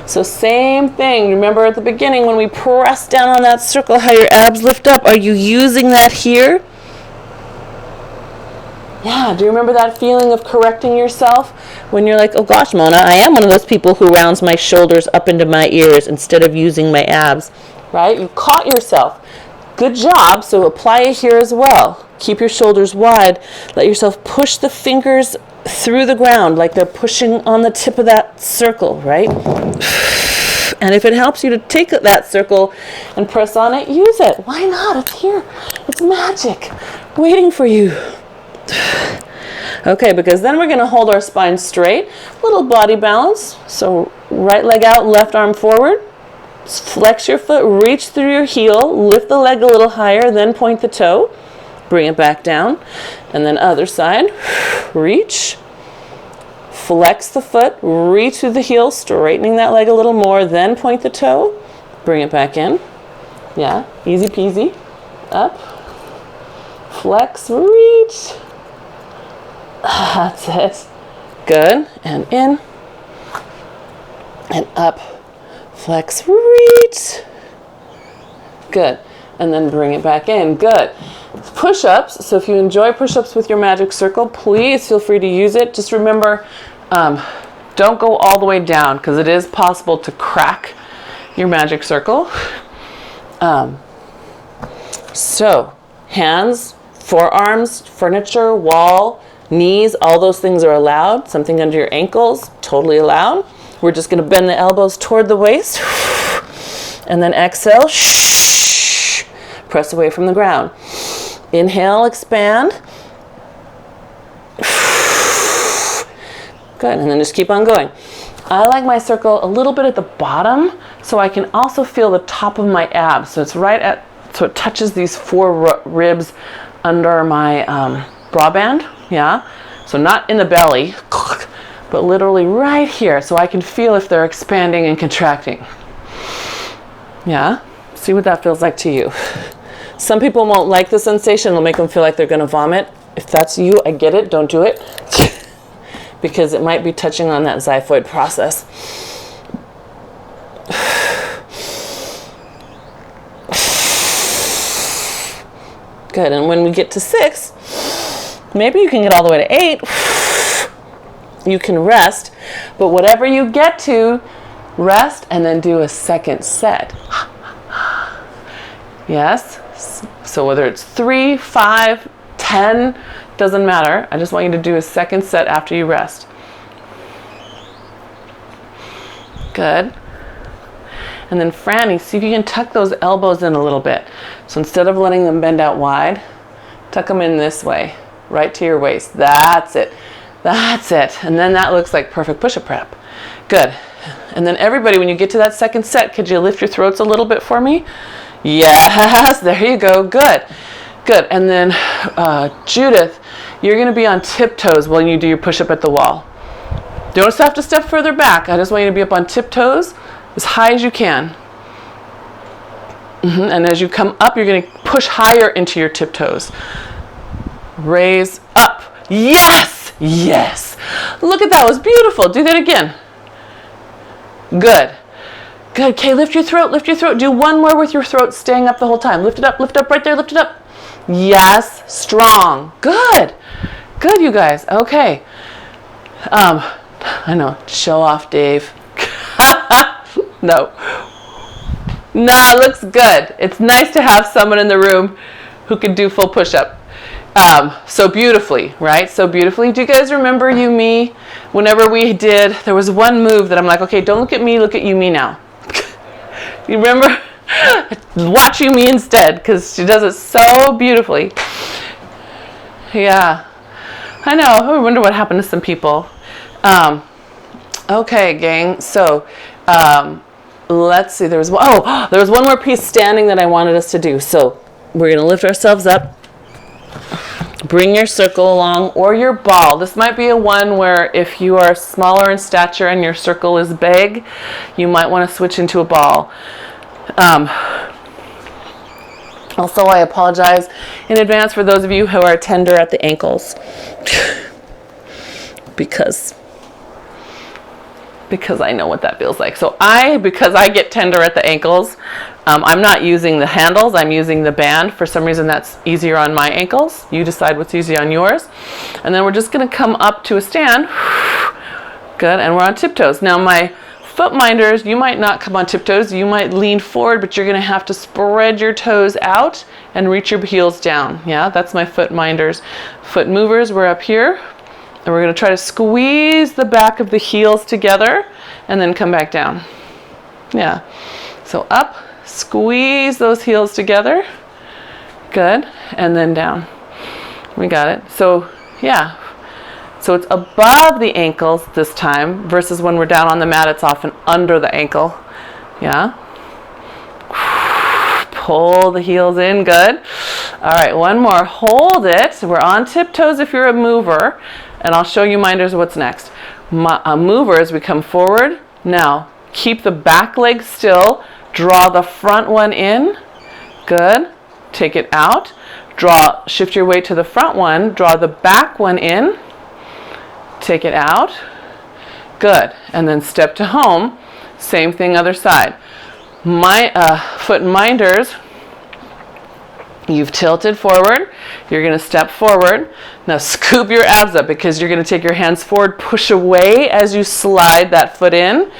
So same thing. Remember at the beginning when we press down on that circle, how your abs lift up. Are you using that here? Yeah, do you remember that feeling of correcting yourself when you're like, oh gosh, Mona, I am one of those people who rounds my shoulders up into my ears instead of using my abs, right? You caught yourself. Good job. So apply it here as well. Keep your shoulders wide. Let yourself push the fingers through the ground like they're pushing on the tip of that circle, right? And if it helps you to take that circle and press on it, use it. Why not? It's here. It's magic waiting for you. Okay, because then we're going to hold our spine straight. Little body balance. So right leg out, left arm forward. Flex your foot, reach through your heel, lift the leg a little higher, then point the toe. Bring it back down. And then other side. Reach. Flex the foot, reach through the heel, straightening that leg a little more, then point the toe. Bring it back in. Yeah, easy peasy. Up. Flex, reach. That's it. Good. And in. And up. Flex, reach. Good. And then bring it back in. Good. Push-ups. So if you enjoy push-ups with your magic circle, please feel free to use it. Just remember, don't go all the way down because it is possible to crack your magic circle. So hands, forearms, furniture, wall, knees, all those things are allowed. Something under your ankles, totally allowed. We're just going to bend the elbows toward the waist and then exhale, press away from the ground. Inhale, expand. Good, and then just keep on going. I like my circle a little bit at the bottom so I can also feel the top of my abs. So it's so it touches these 4 ribs under my bra band, yeah? So not in the belly, but literally right here so I can feel if they're expanding and contracting. Yeah? See what that feels like to you. Some people won't like the sensation. It'll make them feel like they're going to vomit. If that's you, I get it. Don't do it. Because it might be touching on that xiphoid process. Good. And when we get to 6, maybe you can get all the way to 8. You can rest. But whatever you get to, rest and then do a second set. Yes? So whether it's 3, 5, 10, doesn't matter. I just want you to do a second set after you rest. Good. And then Franny, see if you can tuck those elbows in a little bit. So instead of letting them bend out wide, tuck them in this way, right to your waist. That's it. That's it. And then that looks like perfect push-up prep. Good. And then everybody, when you get to that second set, could you lift your throats a little bit for me? Yes, there you go. Good. Good. And then Judith, you're going to be on tiptoes when you do your push-up at the wall. You don't have to step further back. I just want you to be up on tiptoes as high as you can. And as you come up, you're going to push higher into your tiptoes. Raise up. Yes! Yes! Look at that. It was beautiful. Do that again. Good. Good. Okay, lift your throat. Lift your throat. Do one more with your throat staying up the whole time. Lift it up right there. Lift it up. Yes. Strong. Good. Good, you guys. Okay. I know. Show off, Dave. No. Nah, it looks good. It's nice to have someone in the room who can do full push-up. So beautifully, right? So beautifully. Do you guys remember you, me? Whenever we did, there was one move that I'm like, okay, don't look at me, look at you, me now. You remember? Watch you, me instead, because she does it so beautifully. Yeah. I know. I wonder what happened to some people. Okay, gang. So, let's see. There was one more piece standing that I wanted us to do. So, we're going to lift ourselves up. Bring your circle along or your ball. This might be a one where if you are smaller in stature and your circle is big, you might want to switch into a ball. Also, I apologize in advance for those of you who are tender at the ankles. because I know what that feels like. So because I get tender at the ankles, I'm not using the handles, I'm using the band. For some reason that's easier on my ankles. You decide what's easy on yours. And then we're just gonna come up to a stand. Good, and we're on tiptoes. Now my foot minders, you might not come on tiptoes, you might lean forward, but you're gonna have to spread your toes out and reach your heels down. Yeah, that's my foot minders. Foot movers, we're up here. And we're going to try to squeeze the back of the heels together and then come back down. Yeah. So up, squeeze those heels together. Good. And then down. We got it. So, yeah. So it's above the ankles this time versus when we're down on the mat, it's often under the ankle. Yeah. Pull the heels in. Good. All right, one more. Hold it. We're on tiptoes if you're a mover, and I'll show you minders what's next. Movers, we come forward. Now, keep the back leg still. Draw the front one in. Good. Take it out. Shift your weight to the front one. Draw the back one in. Take it out. Good. And then step to home. Same thing other side. Foot minders. You've tilted forward. You're going to step forward. Now scoop your abs up because you're going to take your hands forward, push away as you slide that foot in.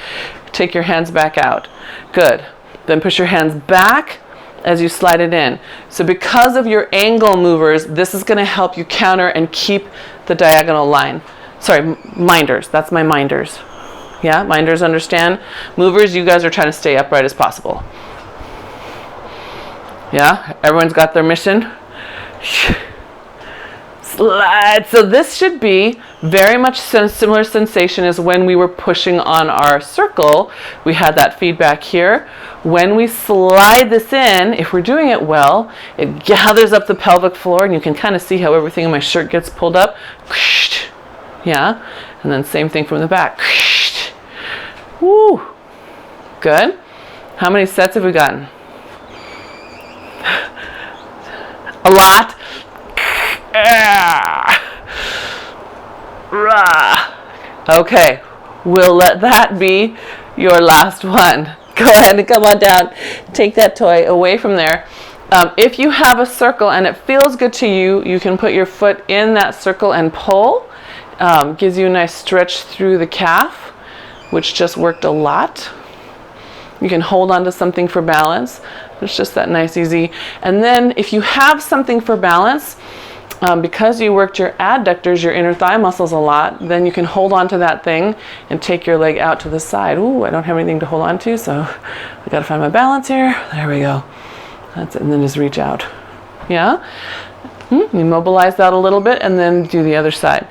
Take your hands back out. Good. Then push your hands back as you slide it in. So because of your angle movers, this is going to help you counter and keep the diagonal line. Sorry, minders. That's my minders. Yeah, minders understand. Movers, you guys are trying to stay upright as possible. Yeah, everyone's got their mission. Slide. So this should be very much similar sensation as when we were pushing on our circle. We had that feedback here. When we slide this in, if we're doing it well, it gathers up the pelvic floor, and you can kind of see how everything in my shirt gets pulled up. Yeah, and then same thing from the back. Woo. Good. How many sets have we gotten? A lot. Okay, we'll let that be your last one. Go ahead and come on down. Take that toy away from there. If you have a circle and it feels good to you, you can put your foot in that circle and pull. Gives you a nice stretch through the calf, which just worked a lot. You can hold on to something for balance. It's just that nice, easy. And then if you have something for balance, because you worked your adductors, your inner thigh muscles a lot, then you can hold on to that thing and take your leg out to the side. Ooh, I don't have anything to hold on to, so I gotta find my balance here. There we go. That's it, and then just reach out. Yeah? You mobilize that a little bit and then do the other side.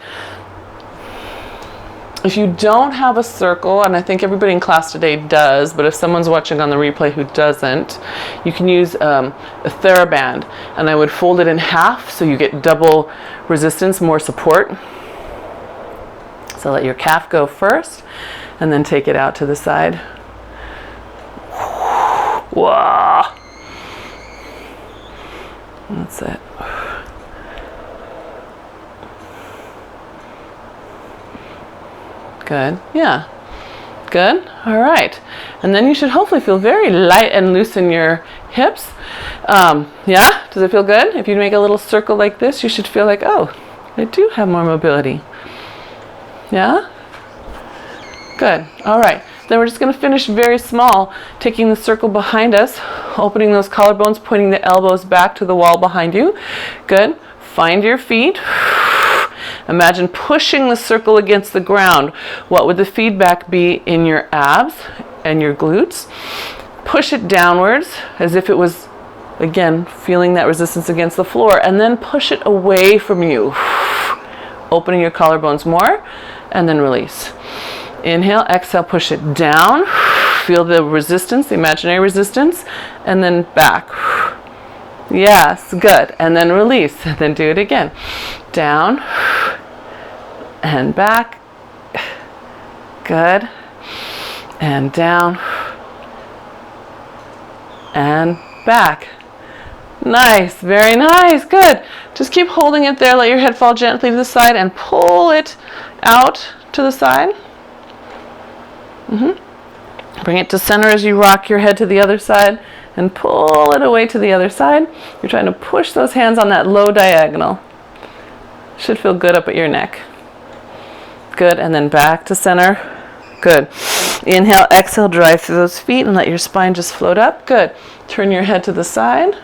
If you don't have a circle, and I think everybody in class today does, but if someone's watching on the replay who doesn't, you can use a theraband, and I would fold it in half so you get double resistance, more support. So let your calf go first, and then take it out to the side. Whoa. That's it. Good. Yeah. Good. All right. And then you should hopefully feel very light and loose in your hips. Yeah? Does it feel good? If you make a little circle like this, you should feel like, oh, I do have more mobility. Yeah? Good. All right. Then we're just going to finish very small, taking the circle behind us, opening those collarbones, pointing the elbows back to the wall behind you. Good. Find your feet. Imagine pushing the circle against the ground. What would the feedback be in your abs and your glutes? Push it downwards as if it was, again, feeling that resistance against the floor, and then push it away from you. Opening your collarbones more, and then release. Inhale, exhale, push it down. Feel the resistance, the imaginary resistance, and then back. Yes, good. And then release. And then do it again. Down and back. Good. And down and back. Nice. Very nice. Good. Just keep holding it there. Let your head fall gently to the side and pull it out to the side. Bring it to center as you rock your head to the other side and pull it away to the other side. You're trying to push those hands on that low diagonal. Should feel good up at your neck. Good, and then back to center. Good. Inhale, exhale, drive through those feet and let your spine just float up. Good. Turn your head to the side.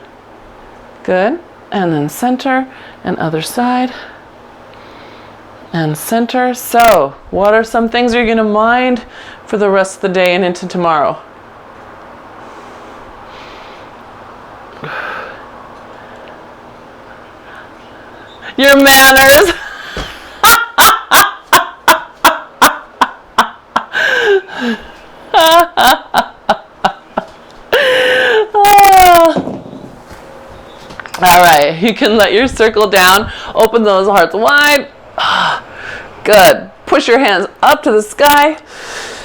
Good. And then center and other side. And center. So, what are some things you're going to mind for the rest of the day and into tomorrow? Your manners. All right, you can let your circle down. Open those hearts wide. Good. Push your hands up to the sky.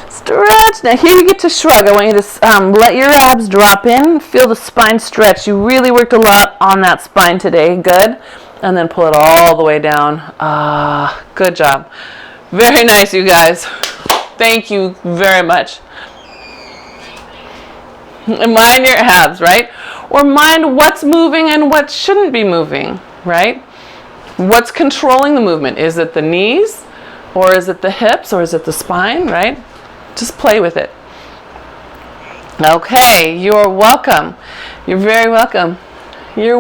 Stretch. Now here you get to shrug. I want you to let your abs drop in. Feel the spine stretch. You really worked a lot on that spine today. Good. And then pull it all the way down. Good job. Very nice, you guys. Thank you very much. And mind your abs, right? Or mind what's moving and what shouldn't be moving, right? What's controlling the movement? Is it the knees? Or is it the hips? Or is it the spine, right? Just play with it. Okay, you're welcome. You're very welcome. You're